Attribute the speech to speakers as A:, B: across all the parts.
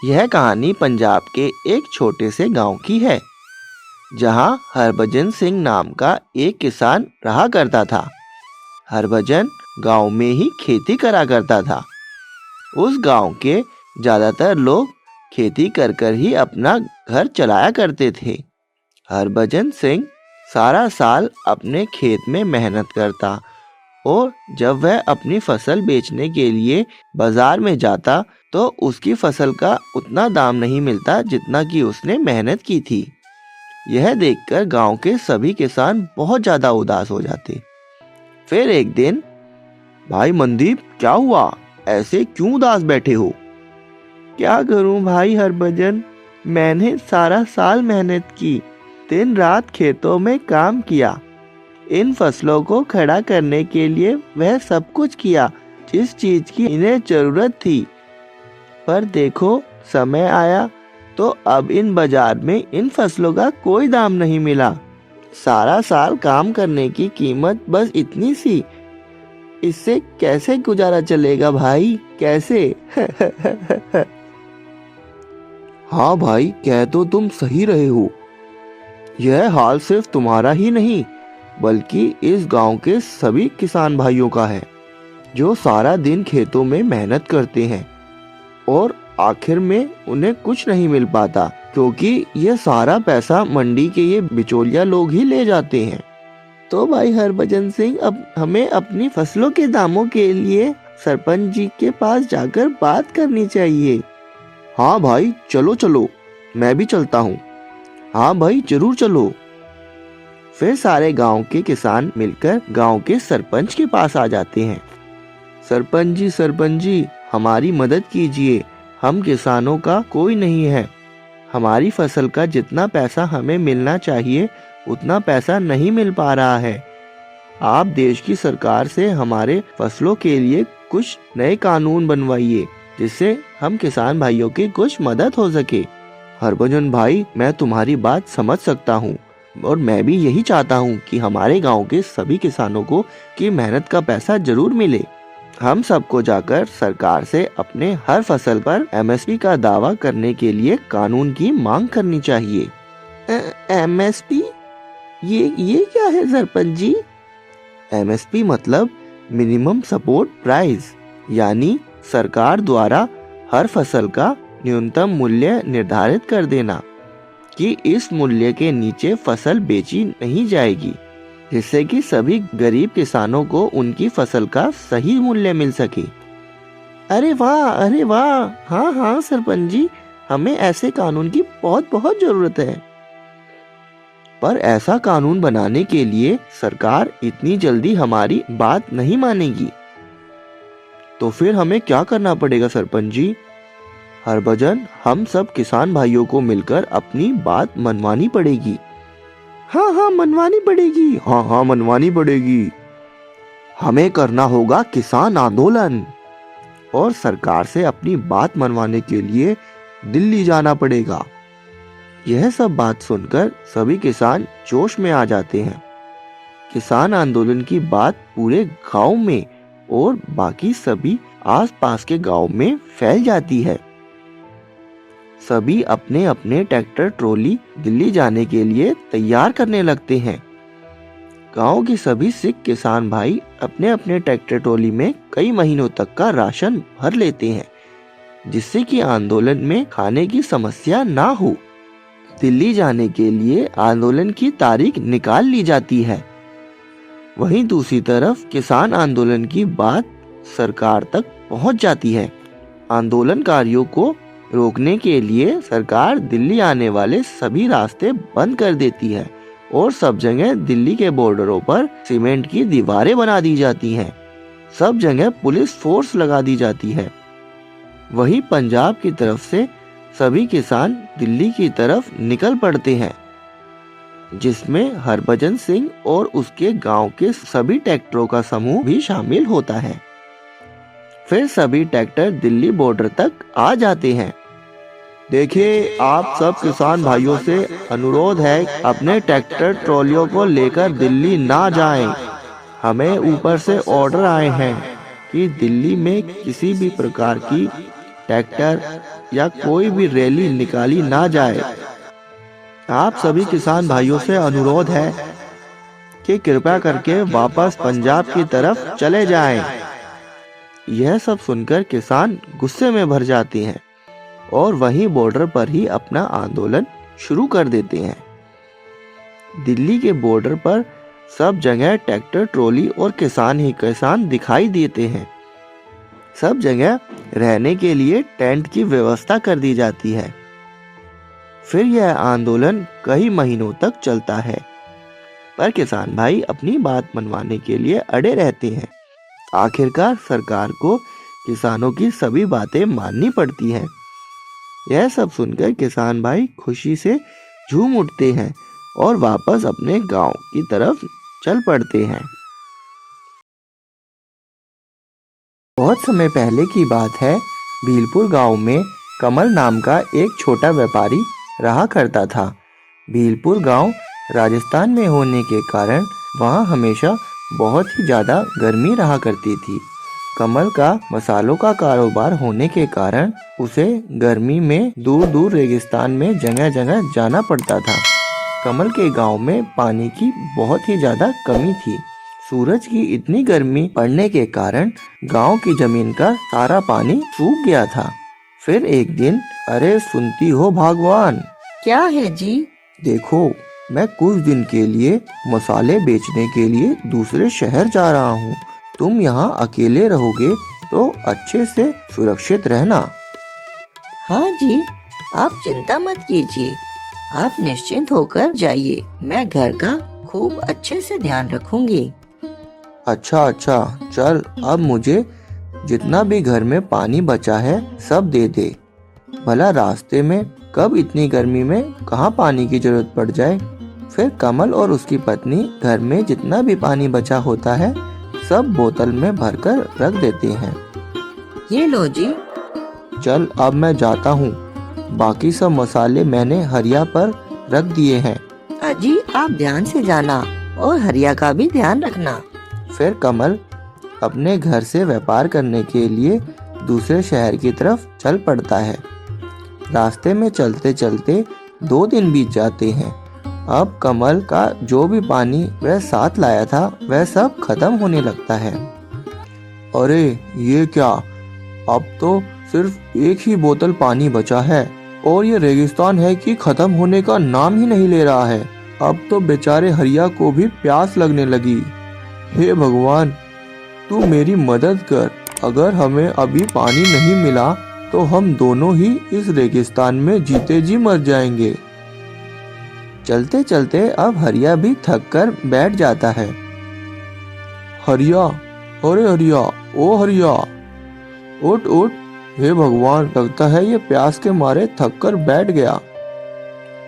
A: यह कहानी पंजाब के एक छोटे से गांव की है, जहां हरभजन सिंह नाम का एक किसान रहा करता था। हरभजन गांव में ही खेती करा करता था। उस गांव के ज्यादातर लोग खेती कर ही अपना घर चलाया करते थे। हरभजन सिंह सारा साल अपने खेत में मेहनत करता और जब वह अपनी फसल बेचने के लिए बाजार में जाता तो उसकी फसल का उतना दाम नहीं मिलता जितना कि उसने मेहनत की थी। यह देखकर गांव के सभी किसान बहुत ज्यादा उदास हो जाते। फिर एक दिन, भाई मनदीप, क्या हुआ? ऐसे क्यों उदास बैठे हो? क्या करूं भाई हरभजन, मैंने सारा साल मेहनत की, दिन रात खेतों में काम किया, इन फसलों को खड़ा करने के लिए वह सब कुछ किया जिस चीज की इन्हें जरूरत थी। पर देखो, समय आया तो अब इन बाजार में इन फसलों का कोई दाम नहीं मिला। सारा साल काम करने की कीमत बस इतनी सी। इससे कैसे गुजारा चलेगा भाई, कैसे? हाँ भाई, कह तो तुम सही रहे हो। यह हाल सिर्फ तुम्हारा ही नहीं बल्कि इस गांव के सभी किसान भाइयों का है, जो सारा दिन खेतों में मेहनत करते हैं और आखिर में उन्हें कुछ नहीं मिल पाता, क्योंकि यह सारा पैसा मंडी के ये बिचौलिया लोग ही ले जाते हैं। तो भाई हरभजन सिंह, अब हमें अपनी फसलों के दामों के लिए सरपंच जी के पास जाकर बात करनी चाहिए। हाँ भाई, चलो चलो, मैं भी चलता हूँ। हाँ भाई, जरूर चलो। फिर सारे गांव के किसान मिलकर गांव के सरपंच के पास आ जाते हैं। सरपंच जी, हमारी मदद कीजिए, हम किसानों का कोई नहीं है। हमारी फसल का जितना पैसा हमें मिलना चाहिए उतना पैसा नहीं मिल पा रहा है। आप देश की सरकार से हमारे फसलों के लिए कुछ नए कानून बनवाइए, जिससे हम किसान भाइयों की कुछ मदद हो सके। हरभजन भाई, मैं तुम्हारी बात समझ सकता हूँ और मैं भी यही चाहता हूँ कि हमारे गांव के सभी किसानों को की मेहनत का पैसा जरूर मिले। हम सबको जाकर सरकार से अपने हर फसल पर MSP का दावा करने के लिए कानून की मांग करनी चाहिए। MSP? ये क्या है सरपंच जी? MSP मतलब मिनिमम सपोर्ट प्राइस, यानी सरकार द्वारा हर फसल का न्यूनतम मूल्य निर्धारित कर देना कि इस मूल्य के नीचे फसल बेची नहीं जाएगी, जिससे कि सभी गरीब किसानों को उनकी फसल का सही मूल्य मिल सके। अरे वाह, हाँ सरपंच जी, हमें ऐसे कानून की बहुत जरूरत है। पर ऐसा कानून बनाने के लिए सरकार इतनी जल्दी हमारी बात नहीं मानेगी। तो फिर हमें क्या करना पड़ेगा सरपंच जी? हरभजन, हम सब किसान भाइयों को मिलकर अपनी बात मनवानी पड़ेगी। हाँ, मनवानी पड़ेगी। हाँ, मनवानी पड़ेगी। हमें करना होगा किसान आंदोलन और सरकार से अपनी बात मनवाने के लिए दिल्ली जाना पड़ेगा। यह सब बात सुनकर सभी किसान जोश में आ जाते हैं। किसान आंदोलन की बात पूरे गांव में और बाकी सभी आसपास के गांव में फैल जाती है। सभी अपने अपने ट्रैक्टर ट्रॉली दिल्ली जाने के लिए तैयार करने लगते हैं। गांव के सभी सिख किसान भाई अपने अपने ट्रैक्टर ट्रॉली में कई महीनों तक का राशन भर लेते हैं, जिससे कि आंदोलन में खाने की समस्या ना हो। दिल्ली जाने के लिए आंदोलन की तारीख निकाल ली जाती है। वहीं दूसरी तरफ किसान आंदोलन की बात सरकार तक पहुंच जाती है। आंदोलनकारियों को रोकने के लिए सरकार दिल्ली आने वाले सभी रास्ते बंद कर देती है और सब जगह दिल्ली के बॉर्डरों पर सीमेंट की दीवारें बना दी जाती हैं। सब जगह पुलिस फोर्स लगा दी जाती है। वहीं पंजाब की तरफ से सभी किसान दिल्ली की तरफ निकल पड़ते हैं, जिसमें हरभजन सिंह और उसके गांव के सभी ट्रैक्टरों का समूह भी शामिल होता है। फिर सभी ट्रैक्टर दिल्ली बॉर्डर तक आ जाते हैं। देखिए, आप सब किसान भाइयों से अनुरोध है, अपने ट्रैक्टर ट्रॉलियों को लेकर दिल्ली ना जाएं। हमें ऊपर से ऑर्डर आए हैं कि दिल्ली में किसी भी प्रकार की ट्रैक्टर या कोई भी रैली निकाली ना जाए। आप सभी किसान भाइयों से अनुरोध है कि कृपया करके वापस पंजाब की तरफ चले जाएं। यह सब सुनकर किसान गुस्से में भर जाते हैं और वहीं बॉर्डर पर ही अपना आंदोलन शुरू कर देते हैं। दिल्ली के बॉर्डर पर सब जगह ट्रैक्टर, ट्रॉली और किसान ही किसान दिखाई देते हैं। सब जगह रहने के लिए टेंट की व्यवस्था कर दी जाती है। फिर यह आंदोलन कई महीनों तक चलता है, पर किसान भाई अपनी बात मनवाने के लिए अड़े रहते हैं। आखिरकार सरकार को किसानों की सभी बातें माननी पड़ती हैं। यह सब सुनकर किसान भाई खुशी से झूम उठते हैं और वापस अपने गांव की तरफ चल पड़ते हैं। बहुत समय पहले की बात है। भीलपुर गांव में कमल नाम का एक छोटा व्यापारी रहा करता था। भीलपुर गांव राजस्थान में होने के कारण वहां हमेशा बहुत ही ज़्यादा गर्मी रहा करती थी। कमल का मसालों का कारोबार होने के कारण उसे गर्मी में दूर दूर रेगिस्तान में जगह जगह जाना पड़ता था। कमल के गांव में पानी की बहुत ही ज़्यादा कमी थी। सूरज की इतनी गर्मी पड़ने के कारण गांव की जमीन का सारा पानी सूख गया था। फिर एक दिन, अरे सुनती हो भगवान?
B: क्या है जी?
A: देखो, मैं कुछ दिन के लिए मसाले बेचने के लिए दूसरे शहर जा रहा हूँ। तुम यहाँ अकेले रहोगे तो अच्छे से सुरक्षित रहना।
B: हाँ जी, आप चिंता मत कीजिए, आप निश्चिंत होकर जाइए। मैं घर का खूब अच्छे से ध्यान रखूंगी।
A: अच्छा अच्छा, चल अब मुझे जितना भी घर में पानी बचा है सब दे दे। भला रास्ते में कब इतनी गर्मी में कहाँ पानी की जरूरत पड़ जाए। फिर कमल और उसकी पत्नी घर में जितना भी पानी बचा होता है सब बोतल में भरकर रख देते हैं।
B: ये लो जी।
A: चल अब मैं जाता हूँ। बाकी सब मसाले मैंने हरिया पर रख दिए हैं।
B: अजी आप ध्यान से जाना और हरिया का भी ध्यान रखना।
A: फिर कमल अपने घर से व्यापार करने के लिए दूसरे शहर की तरफ चल पड़ता है। रास्ते में चलते चलते 2 दिन बीत जाते हैं। अब कमल का जो भी पानी वह साथ लाया था वह सब खत्म होने लगता है। अरे ये क्या, अब तो सिर्फ एक ही बोतल पानी बचा है और ये रेगिस्तान है कि खत्म होने का नाम ही नहीं ले रहा है। अब तो बेचारे हरिया को भी प्यास लगने लगी। हे भगवान, तू मेरी मदद कर। अगर हमें अभी पानी नहीं मिला तो हम दोनों ही इस रेगिस्तान में जीते जी मर जाएंगे। चलते चलते अब हरिया भी थक कर बैठ जाता है। हरिया, अरे हरिया, ओ हरिया, उठ उठ। हे भगवान, लगता है ये प्यास के मारे थक कर बैठ गया।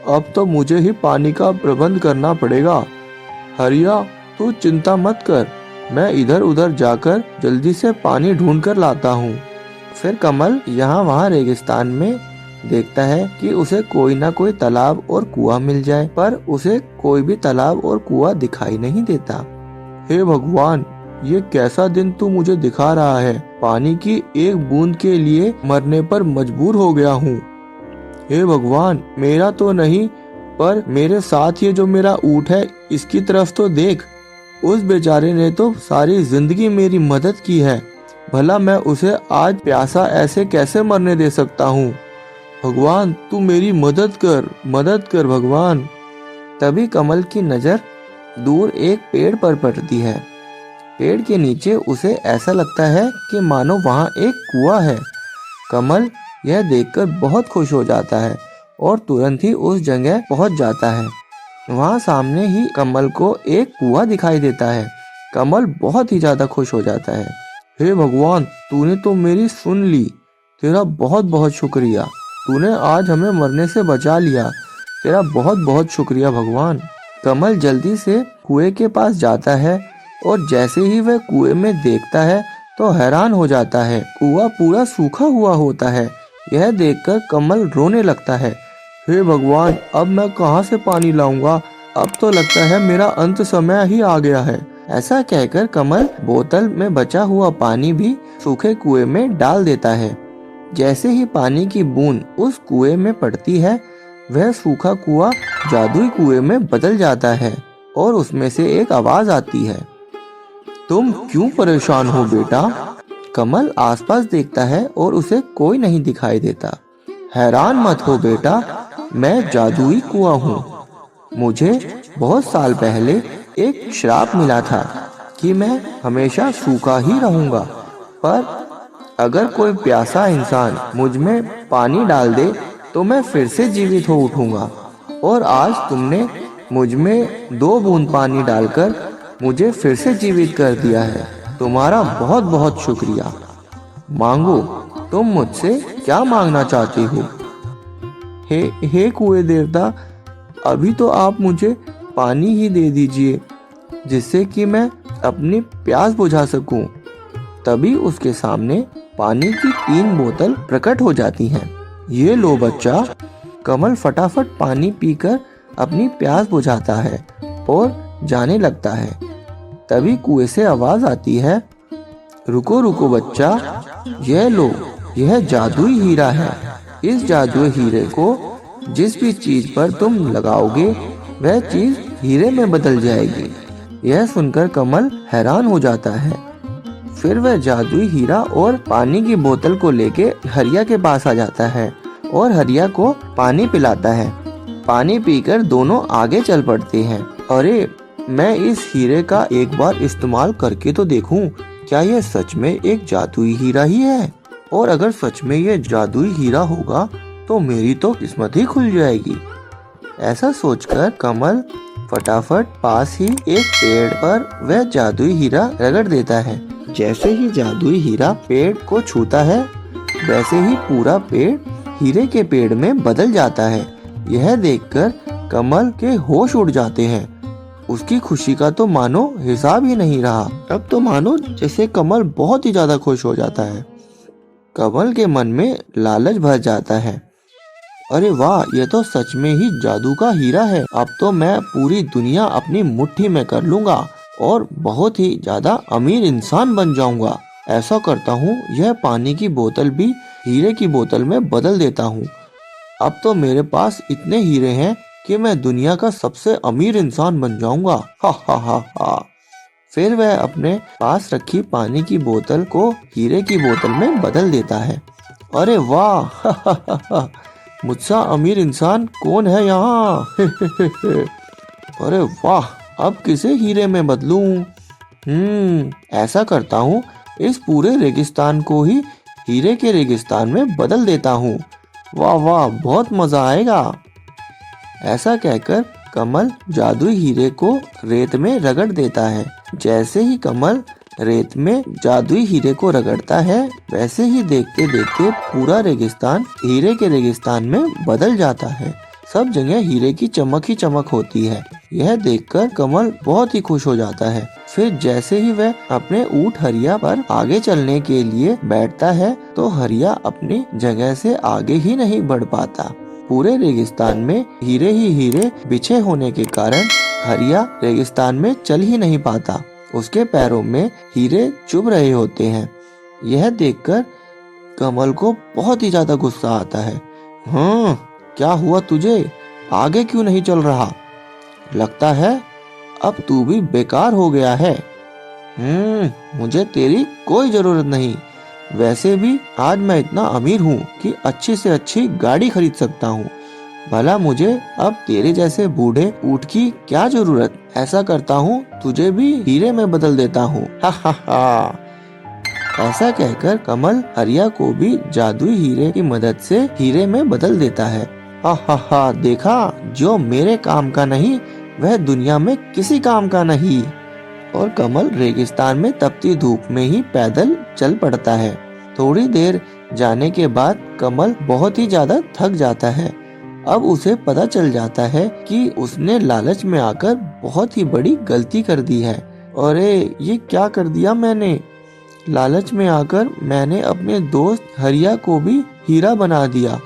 A: अब तो मुझे ही पानी का प्रबंध करना पड़ेगा। हरिया, तू चिंता मत कर, मैं इधर उधर जाकर जल्दी से पानी ढूंढ कर लाता हूँ। फिर कमल यहाँ वहाँ रेगिस्तान में देखता है कि उसे कोई ना कोई तालाब और कुआं मिल जाए, पर उसे कोई भी तालाब और कुआं दिखाई नहीं देता। हे भगवान, ये कैसा दिन तू मुझे दिखा रहा है। पानी की एक बूंद के लिए मरने पर मजबूर हो गया हूँ। हे भगवान, मेरा तो नहीं पर मेरे साथ ये जो मेरा ऊँट है इसकी तरफ तो देख। उस बेचारे ने तो सारी जिंदगी मेरी मदद की है, भला मैं उसे आज प्यासा ऐसे कैसे मरने दे सकता हूँ। भगवान तू मेरी मदद कर भगवान। तभी कमल की नजर दूर एक पेड़ पर पड़ती है। पेड़ के नीचे उसे ऐसा लगता है कि मानो वहाँ एक कुआं है। कमल यह देखकर बहुत खुश हो जाता है और तुरंत ही उस जगह पहुँच जाता है। वहाँ सामने ही कमल को एक कुआं दिखाई देता है। कमल बहुत ही ज्यादा खुश हो जाता है। हे भगवान, तूने तो मेरी सुन ली, तेरा बहुत बहुत शुक्रिया। तूने आज हमें मरने से बचा लिया, तेरा बहुत बहुत शुक्रिया भगवान। कमल जल्दी से कुएं के पास जाता है और जैसे ही वह कुएं में देखता है तो हैरान हो जाता है। कुआं पूरा सूखा हुआ होता है। यह देखकर कमल रोने लगता है। हे भगवान, अब मैं कहाँ से पानी लाऊंगा? अब तो लगता है मेरा अंत समय ही आ गया है। ऐसा कहकर कमल बोतल में बचा हुआ पानी भी सूखे कुएं में डाल देता है। जैसे ही पानी की बूंद उस कुएं में पड़ती है, वह सूखा कुआं जादुई कुएं में बदल जाता है और उसमें से एक आवाज आती है, तुम क्यों परेशान हो बेटा? कमल आसपास देखता है और उसे कोई नहीं दिखाई देता। हैरान मत हो बेटा, मैं जादुई कुआं हूँ। मुझे बहुत साल पहले एक श्राप मिला था कि मैं हमेशा सूखा ही रहूंगा, पर अगर कोई प्यासा इंसान मुझ में पानी डाल दे तो मैं फिर से जीवित हो उठूंगा। और आज तुमने मुझ में 2 बूंद पानी डालकर मुझे फिर से जीवित कर दिया है। तुम्हारा बहुत बहुत शुक्रिया। मांगो, तुम मुझसे क्या मांगना चाहती हो? हे कुएं देवता, अभी तो आप मुझे पानी ही दे दीजिए जिससे कि मैं अपनी प्यास बुझा सकूं। तभी उसके सामने पानी की 3 बोतल प्रकट हो जाती हैं। ये लो बच्चा। कमल फटाफट पानी पीकर अपनी प्यास बुझाता है और जाने लगता है। तभी कुएं से आवाज आती है, रुको रुको बच्चा, यह लो, यह जादुई हीरा है। इस जादुई हीरे को जिस भी चीज पर तुम लगाओगे वह चीज हीरे में बदल जाएगी। यह सुनकर कमल हैरान हो जाता है। फिर वह जादुई हीरा और पानी की बोतल को लेके हरिया के पास आ जाता है और हरिया को पानी पिलाता है। पानी पीकर दोनों आगे चल पड़ते हैं। अरे, मैं इस हीरे का एक बार इस्तेमाल करके तो देखूं, क्या यह सच में एक जादुई हीरा ही है? और अगर सच में यह जादुई हीरा होगा तो मेरी तो किस्मत ही खुल जाएगी। ऐसा सोचकर कमल फटाफट पास ही एक पेड़ पर वह जादुई हीरा रगड़ देता है। जैसे ही जादुई हीरा पेड़ को छूता है, वैसे ही पूरा पेड़ हीरे के पेड़ में बदल जाता है। यह देखकर कमल के होश उड़ जाते हैं। उसकी खुशी का तो मानो हिसाब ही नहीं रहा। अब तो मानो जैसे कमल बहुत ही ज्यादा खुश हो जाता है। कमल के मन में लालच भर जाता है। अरे वाह, ये तो सच में ही जादू का हीरा है। अब तो मैं पूरी दुनिया अपनी मुट्ठी में कर लूंगा और बहुत ही ज्यादा अमीर इंसान बन जाऊंगा। ऐसा करता हूँ, यह पानी की बोतल भी हीरे की बोतल में बदल देता हूँ। अब तो मेरे पास इतने हीरे हैं कि मैं दुनिया का सबसे अमीर इंसान बन जाऊंगा। हा हा हा हा। फिर वह अपने पास रखी पानी की बोतल को हीरे की बोतल में बदल देता है। अरे वाह, मुझसे अमीर इंसान कौन है यहाँ? अरे वाह, अब किसे हीरे में बदलूं? ऐसा करता हूँ, इस पूरे रेगिस्तान को ही हीरे के रेगिस्तान में बदल देता हूँ। वाह वाह, बहुत मजा आएगा। ऐसा कहकर कमल जादुई हीरे को रेत में रगड़ देता है। जैसे ही कमल रेत में जादुई हीरे को रगड़ता है, वैसे ही देखते देखते पूरा रेगिस्तान हीरे के रेगिस्तान में बदल जाता है। सब जगह हीरे की चमक ही चमक होती है। यह देखकर कमल बहुत ही खुश हो जाता है। फिर जैसे ही वह अपने ऊंट हरिया पर आगे चलने के लिए बैठता है, तो हरिया अपनी जगह से आगे ही नहीं बढ़ पाता। पूरे रेगिस्तान में हीरे ही हीरे बिछे होने के कारण हरिया रेगिस्तान में चल ही नहीं पाता। उसके पैरों में हीरे चुभ रहे होते हैं। यह देखकर कमल को बहुत ही ज्यादा गुस्सा आता है। क्या हुआ तुझे? आगे क्यों नहीं चल रहा? लगता है अब तू भी बेकार हो गया है। मुझे तेरी कोई जरूरत नहीं। वैसे भी आज मैं इतना अमीर हूँ कि अच्छी से अच्छी गाड़ी खरीद सकता हूँ। भला मुझे अब तेरे जैसे बूढ़े ऊँट की क्या जरूरत? ऐसा करता हूँ, तुझे भी हीरे में बदल देता हूँ। हा हा हा। ऐसा कहकर कमल हरिया को भी जादुई हीरे की मदद से हीरे में बदल देता है। हा हा हा, देखा, जो मेरे काम का नहीं वह दुनिया में किसी काम का नहीं। और कमल रेगिस्तान में तपती धूप में ही पैदल चल पड़ता है। थोड़ी देर जाने के बाद कमल बहुत ही ज्यादा थक जाता है। अब उसे पता चल जाता है कि उसने लालच में आकर बहुत ही बड़ी गलती कर दी है। अरे, ये क्या कर दिया मैंने? लालच में आकर मैंने अपने दोस्त हरिया को भी हीरा बना दिया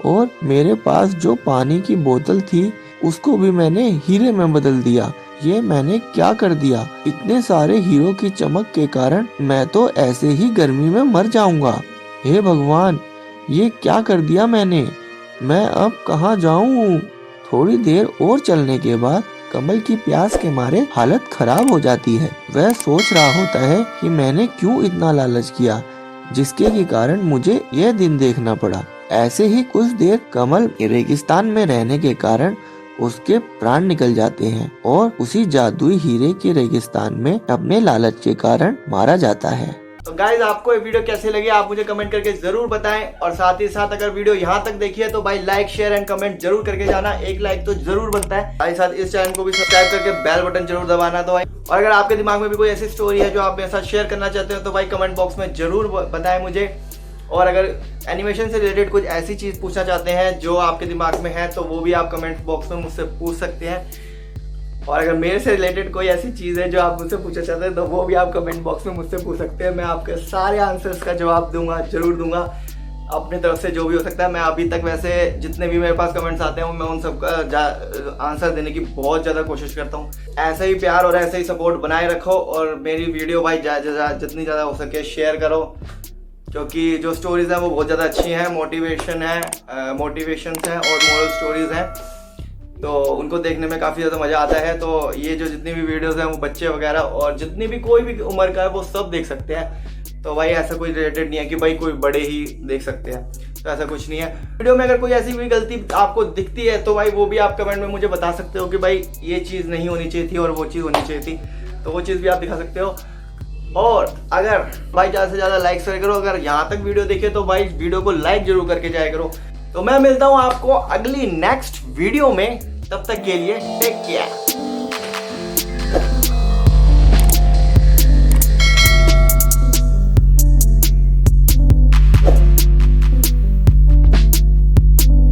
A: और मेरे पास जो पानी की बोतल थी उसको भी मैंने हीरे में बदल दिया। ये मैंने क्या कर दिया? इतने सारे हीरो की चमक के कारण मैं तो ऐसे ही गर्मी में मर जाऊंगा। हे भगवान, ये क्या कर दिया मैंने? मैं अब कहाँ जाऊँ? थोड़ी देर और चलने के बाद कमल की प्यास के मारे हालत खराब हो जाती है। वह सोच रहा होता है कि मैंने क्यों इतना लालच किया, जिसके के कारण मुझे यह दिन देखना पड़ा। ऐसे ही कुछ देर कमल रेगिस्तान में रहने के कारण उसके प्राण निकल जाते हैं और उसी जादुई हीरे के रेगिस्तान में अपने लालच के कारण मारा जाता है।
C: तो गाइज आपको ये वीडियो कैसे लगी आप मुझे कमेंट करके जरूर बताएं, और साथ ही साथ अगर वीडियो यहाँ तक देखी है तो भाई लाइक शेयर एंड कमेंट जरूर करके जाना। एक लाइक तो जरूर बनता है। साथ ही साथ इस चैनल को भी सब्सक्राइब करके बेल बटन जरूर दबाना। तो भाई, और अगर आपके दिमाग में भी कोई ऐसी स्टोरी है जो आप मेरे साथ शेयर करना चाहते हो तो भाई कमेंट बॉक्स में जरूर बताएं मुझे। और अगर एनिमेशन से रिलेटेड कुछ ऐसी चीज पूछना चाहते हैं जो आपके दिमाग में है तो वो भी आप कमेंट बॉक्स में मुझसे पूछ सकते हैं। और अगर मेरे से रिलेटेड कोई ऐसी चीज़ है जो आप मुझसे पूछना चाहते हैं तो वो भी आप कमेंट बॉक्स में मुझसे पूछ सकते हैं। मैं आपके सारे आंसर्स का जवाब दूंगा, जरूर दूंगा अपने तरफ से जो भी हो सकता है। मैं अभी तक वैसे जितने भी मेरे पास कमेंट्स आते हैं मैं उन सबका आंसर देने की बहुत ज़्यादा कोशिश करता हूँ। ऐसे ही प्यार और ऐसे ही सपोर्ट बनाए रखो और मेरी वीडियो भाई जितनी ज़्यादा हो सके शेयर करो, क्योंकि जो स्टोरीज़ हैं वो बहुत ज़्यादा अच्छी हैं, मोटिवेशंस हैं और मोरल स्टोरीज़ हैं, तो उनको देखने में काफ़ी ज़्यादा मज़ा आता है। तो ये जो जितनी भी वीडियोस हैं वो बच्चे वगैरह और जितनी भी कोई भी उम्र का है वो सब देख सकते हैं। तो भाई ऐसा कोई रिलेटेड नहीं है कि भाई कोई बड़े ही देख सकते हैं, तो ऐसा कुछ नहीं है। वीडियो में अगर कोई ऐसी भी गलती आपको दिखती है तो भाई वो भी आप कमेंट में मुझे बता सकते हो कि भाई ये चीज़ नहीं होनी चाहिए थी और वो चीज़ होनी चाहिए थी, तो वो चीज़ भी आप दिखा सकते हो। और अगर भाई ज़्यादा से ज़्यादा लाइक शेयर करो। अगर यहाँ तक वीडियो देखे तो भाई वीडियो को लाइक जरूर करके जाया करो। तो मैं मिलता हूँ आपको अगली नेक्स्ट वीडियो में, तब तक के लिए टेक केयर।